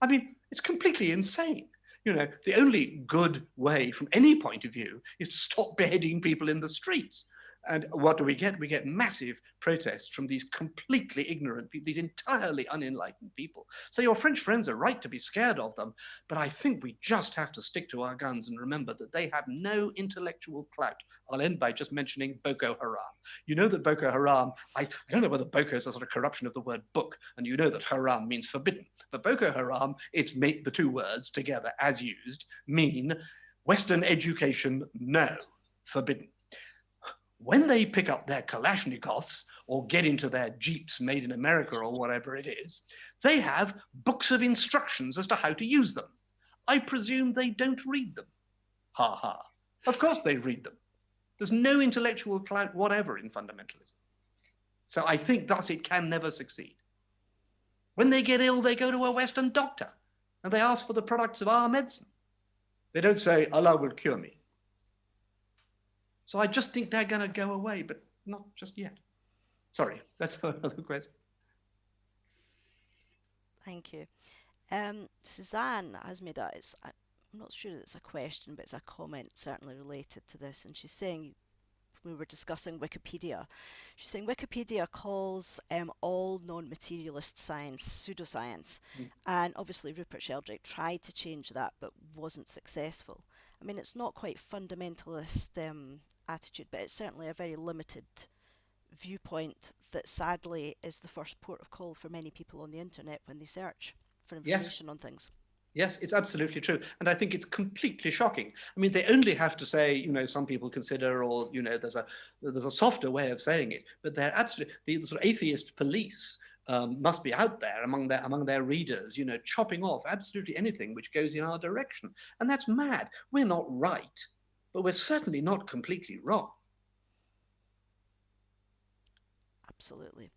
I mean, it's completely insane. You know, the only good way from any point of view is to stop beheading people in the streets. And what do? We get massive protests from these completely ignorant people, these entirely unenlightened people. So your French friends are right to be scared of them, but I think we just have to stick to our guns and remember that they have no intellectual clout. I'll end by just mentioning Boko Haram. You know that Boko Haram, I don't know whether Boko is a sort of corruption of the word book, and you know that haram means forbidden. But Boko Haram, it's made the two words together as used, mean Western education, no, forbidden. When they pick up their Kalashnikovs or get into their Jeeps made in America or whatever it is, they have books of instructions as to how to use them. I presume they don't read them. Ha ha. Of course they read them. There's no intellectual clout whatever in fundamentalism. So I think thus it can never succeed. When they get ill, they go to a Western doctor and they ask for the products of our medicine. They don't say, Allah will cure me. So I just think they're going to go away, but not just yet. Sorry, that's another question. Thank you. Suzanne has made I'm not sure that it's a question, but it's a comment certainly related to this. And she's saying, we were discussing Wikipedia. She's saying Wikipedia calls all non-materialist science pseudoscience. And obviously Rupert Sheldrake tried to change that, but wasn't successful. I mean, it's not quite fundamentalist attitude, but it's certainly a very limited viewpoint that sadly is the first port of call for many people on the internet when they search for information on things. Yes, it's absolutely true. And I think it's completely shocking. I mean, they only have to say, you know, some people consider, or, you know, there's a softer way of saying it, but they're absolutely, the sort of atheist police must be out there among their readers, you know, chopping off absolutely anything which goes in our direction. And that's mad. We're not right, but we're certainly not completely wrong. Absolutely.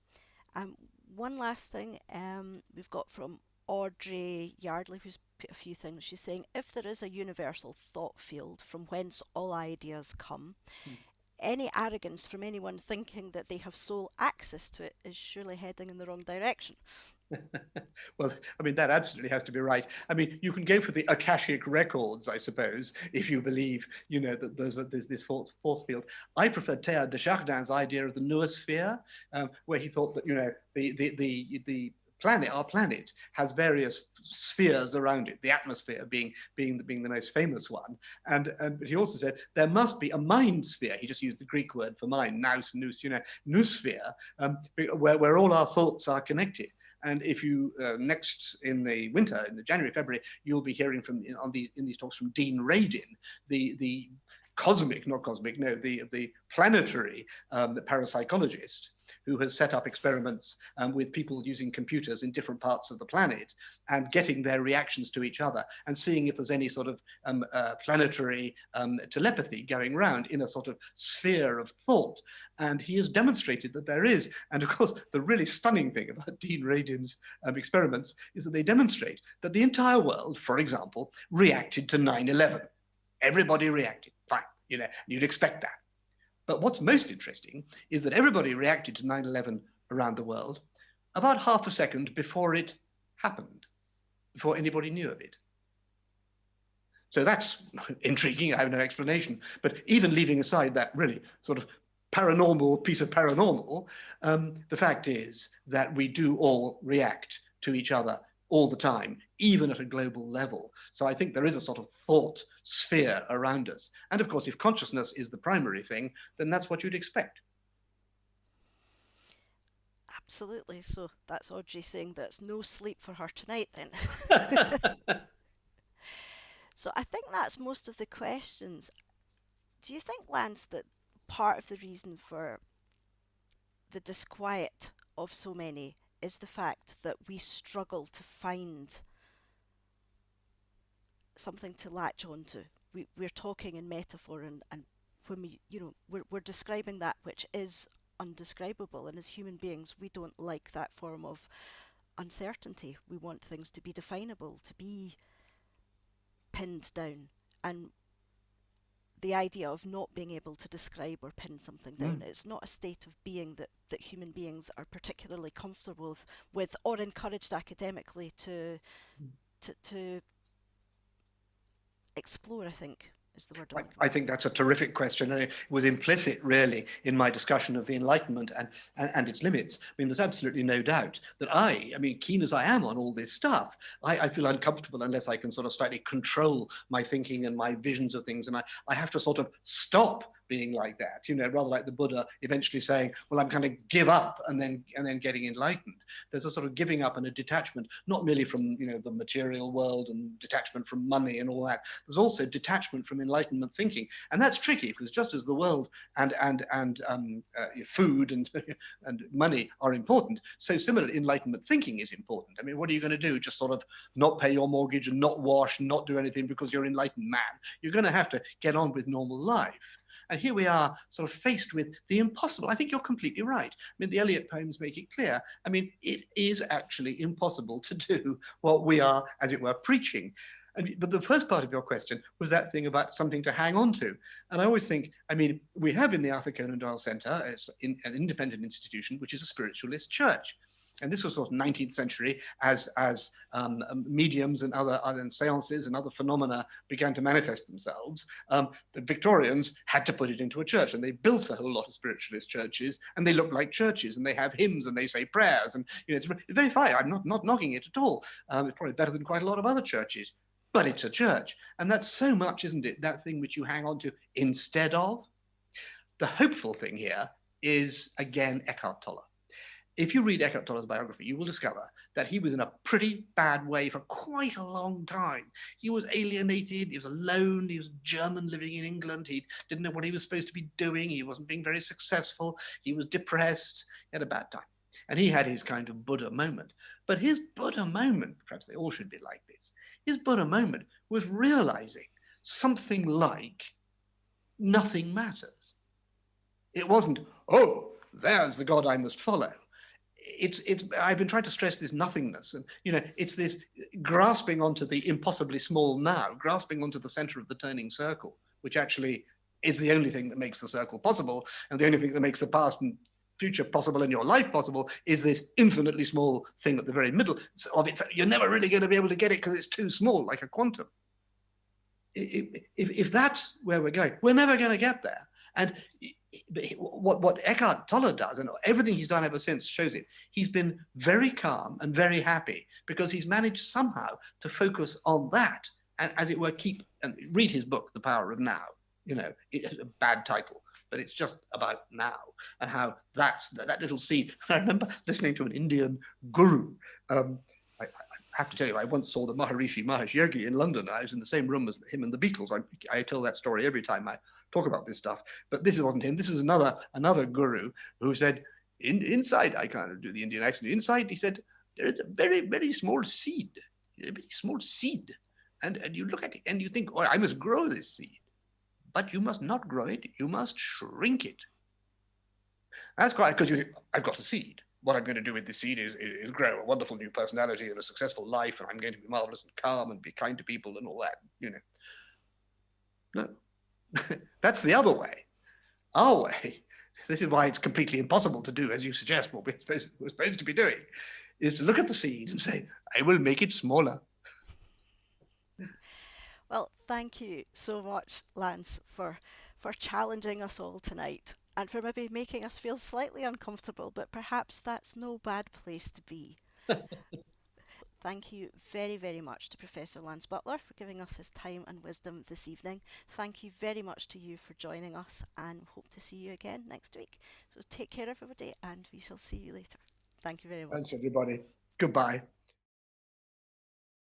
One last thing we've got from Audrey Yardley, who's put a few things. She's saying, if there is a universal thought field from whence all ideas come, any arrogance from anyone thinking that they have sole access to it is surely heading in the wrong direction. Well, I mean, that absolutely has to be right. I mean, you can go for the Akashic records, I suppose, if you believe, you know, that there's this force field. I prefer Teilhard de Chardin's idea of the noosphere, where he thought that, you know, the planet, our planet, has various spheres around it, the atmosphere being the most famous one. But he also said there must be a mind sphere. He just used the Greek word for mind, nous, you know, noosphere, where all our thoughts are connected. And if you next in the winter, in the January, February, you'll be hearing from in these talks from Dean Radin, the cosmic, not cosmic, no, the planetary parapsychologist, who has set up experiments with people using computers in different parts of the planet and getting their reactions to each other and seeing if there's any sort of planetary telepathy going around in a sort of sphere of thought. And he has demonstrated that there is. And of course, the really stunning thing about Dean Radin's experiments is that they demonstrate that the entire world, for example, reacted to 9/11. Everybody reacted, fine, you know, you'd expect that. But what's most interesting is that everybody reacted to 9/11 around the world about half a second before it happened, before anybody knew of it. So that's intriguing, I have no explanation. But even leaving aside that really sort of paranormal piece of paranormal, the fact is that we do all react to each other all the time, even at a global level. So I think there is a sort of thought sphere around us. And of course, if consciousness is the primary thing, then that's what you'd expect. Absolutely. So that's Audrey saying that's no sleep for her tonight then. So I think that's most of the questions. Do you think, Lance, that part of the reason for the disquiet of so many is the fact that we struggle to find something to latch onto? We're talking in metaphor, and when we, we're describing that which is undescribable, and as human beings we don't like that form of uncertainty. We want things to be definable, to be pinned down, and the idea of not being able to describe or pin something down, it's not a state of being that human beings are particularly comfortable with or encouraged academically to explore, I think is the word I'm looking for. I think that's a terrific question, and it was implicit really in my discussion of the Enlightenment and its limits. I mean, there's absolutely no doubt that I mean, keen as I am on all this stuff, I feel uncomfortable unless I can sort of slightly control my thinking and my visions of things, and I have to sort of stop being like that, rather like the Buddha eventually saying, well, I'm going to give up and then getting enlightened. There's a sort of giving up and a detachment, not merely from the material world and detachment from money and all that. There's also detachment from Enlightenment thinking, and that's tricky because just as the world and food and money are important, so similarly Enlightenment thinking is important. I mean, what are you going to do? Just sort of not pay your mortgage and not wash and not do anything because you're an enlightened man? You're going to have to get on with normal life. And here we are sort of faced with the impossible. I think you're completely right. I mean, the Eliot poems make it clear. I mean, it is actually impossible to do what we are, as it were, preaching. But the first part of your question was that thing about something to hang on to. And I always think, I mean, we have in the Arthur Conan Doyle Center, it's an independent institution, which is a spiritualist church. And this was sort of 19th century as mediums and other seances and other phenomena began to manifest themselves. The Victorians had to put it into a church, and they built a whole lot of spiritualist churches, and they look like churches, and they have hymns, and they say prayers, and it's very fine. I'm not knocking it at all. It's probably better than quite a lot of other churches, but it's a church, and that's so much, isn't it? That thing which you hang on to instead of. The hopeful thing here is again Eckhart Tolle. If you read Eckhart Tolle's biography, you will discover that he was in a pretty bad way for quite a long time. He was alienated, he was alone, he was German living in England, he didn't know what he was supposed to be doing, he wasn't being very successful, he was depressed, he had a bad time. And he had his kind of Buddha moment. But his Buddha moment, perhaps they all should be like this, his Buddha moment was realizing something like nothing matters. It wasn't, oh, there's the God I must follow. I've been trying to stress this nothingness, and it's this grasping onto the impossibly small now, grasping onto the center of the turning circle, which actually is the only thing that makes the circle possible, and the only thing that makes the past and future possible and your life possible is this infinitely small thing at the very middle of it. You're never really going to be able to get it because it's too small, like a quantum. If that's where we're going, we're never going to get there. And what Eckhart Tolle does, and everything he's done ever since shows it, he's been very calm and very happy because he's managed somehow to focus on that and, as it were, and read his book, The Power of Now. It's a bad title, but it's just about now and how that little seed. I remember listening to an Indian guru. I have to tell you, I once saw the Maharishi Mahesh Yogi in London. I was in the same room as him and the Beatles. I tell that story every time I talk about this stuff, but this wasn't him. This was another guru who said, inside, I can't do the Indian accent. Inside, he said, there is a very, very small seed, a very small seed. And you look at it and you think, oh, I must grow this seed. But you must not grow it, you must shrink it. That's quite, because you think, I've got a seed. What I'm going to do with this seed is grow a wonderful new personality and a successful life, and I'm going to be marvelous and calm and be kind to people and all that, you know. No, that's the other way. Our way, this is why it's completely impossible to do, as you suggest, what we're supposed to be doing, is to look at the seed and say, I will make it smaller. Well, thank you so much, Lance, for challenging us all tonight and for maybe making us feel slightly uncomfortable, but perhaps that's no bad place to be. Thank you very, very much to Professor Lance Butler for giving us his time and wisdom this evening. Thank you very much to you for joining us, and hope to see you again next week. So take care, everybody, and we shall see you later. Thank you very much. Thanks, everybody. Goodbye.